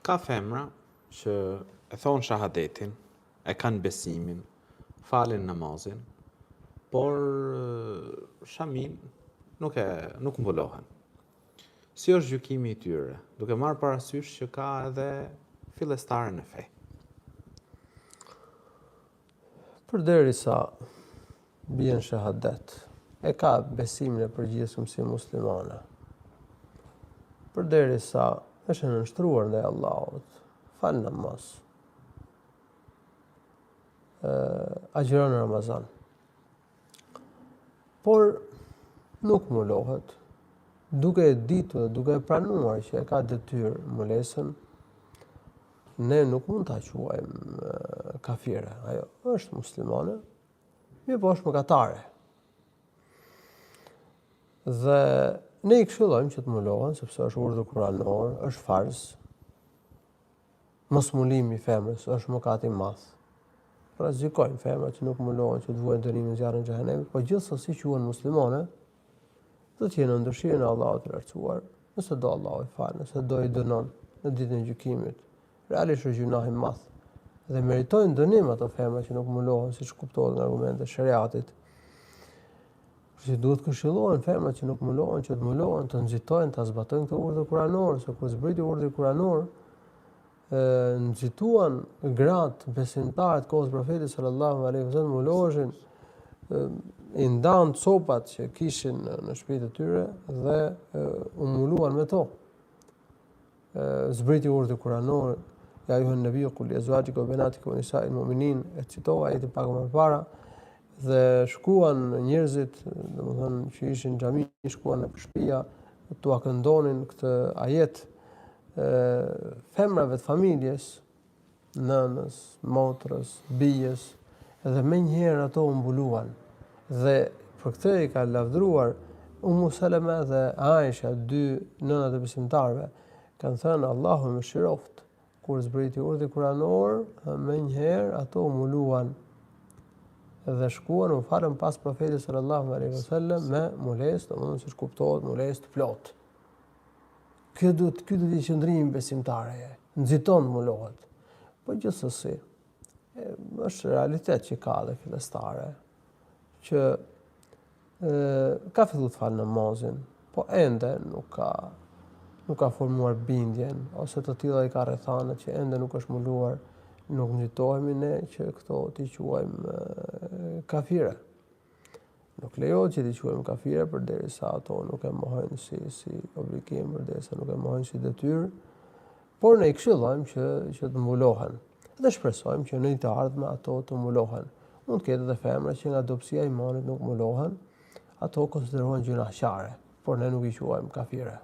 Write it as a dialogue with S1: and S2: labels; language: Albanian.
S1: Ka femra që e thonë shahadetin, e kanë besimin, falin namazin, por shamin nuk mbulohen. Si është gjykimi i tyre, duke marrë parasysh që ka edhe fillestare në fe?
S2: Përderisa bien shahadet, e ka besimin e përgjithshëm si muslimane. Përderisa është e nënshtruar ndaj Allahut, fal namaz, agjëron Ramazan. Por nuk mulohet, duke e ditur dhe duke e pranuar që e ka detyrë mulesën, ne nuk mund ta quajmë kafire. Ajo është muslimane, mirë po është mëkatare. Dhe ne i këshillojmë që të mulohen, sepse është urdhër kuranor, është farz. Mosmulimi i femrës është mëkat i madh. Rrezikojnë femrat që nuk mulohen, që të vuajnë dënimin e zjarrit të xhenemit, por gjithsesi quhen muslimane, do të jenë në dëshirën e Allahut të lartësuar, nëse do Allahu i fal, nëse do i dënon në ditën e gjykimit. Realisht është gjunah i madh dhe meritojnë dënim ato femra që nuk mulohen, siç kuptohet nga argumentet e shariatit. Që duhet këshillohen femrat që nuk mulohen, që të mulohen, të nxitojnë, ta zbatojnë këtë urdhër kuranor, se kur zbriti urdhri kuranor, nxituan gratë besimtarë të kohës profetit sallallahu alaihi wasallam muloheshin, i ndan copat që kishin në shtëpitë e tyre dhe u muluan me to. Zbriti urdhri kuranor, ja ayuhan nabiy qul li azwajika wa banatika wa nisa'il mu'minin, e citova ajetin pak më parë, dhe shkuan njerëzit, domethënë që ishin në xhami, shkuan në shtëpia, t'ua këndonin këtë ajet femrave të familjes, nënës, motrës, bijes, edhe menjëherë ato u mbuluan. Dhe për këtë i ka lavdruar Ummu Salama dhe Aisha, dy nënat e besimtarëve, kanë thënë Allahu më shiroft, kur zbriti urdhri kuranor, menjëherë ato u mbuluan dhe shkuan u falën pas profetit sallallahu alaihi wasallam me mulesë, domethënë siç kuptohet, mulesë të plotë. Ky do të qëndrimi besimtare, nxiton mulohet. Po gjithsesi, është realitet që ka dhe fillestare, që ka filluar të falë namazin, po ende nuk ka formuar bindjen, ose të tilla i ka rrethanat që ende nuk është muluar, nuk nxitohemi ne që këto t'i quajmë kafire. Nuk lejohet që t'i quajmë kafire përderisa ato nuk e mohojnë si obligim, përderisa nuk e mohojnë si detyrë, por ne i këshillojmë që të mbulohen. Dhe shpresojmë që në të ardhmen ato të mbulohen. Mund të ketë edhe femra që nga dobësia e imanit nuk mbulohen, ato konsiderohen gjunaqare, por ne nuk i quajmë kafire.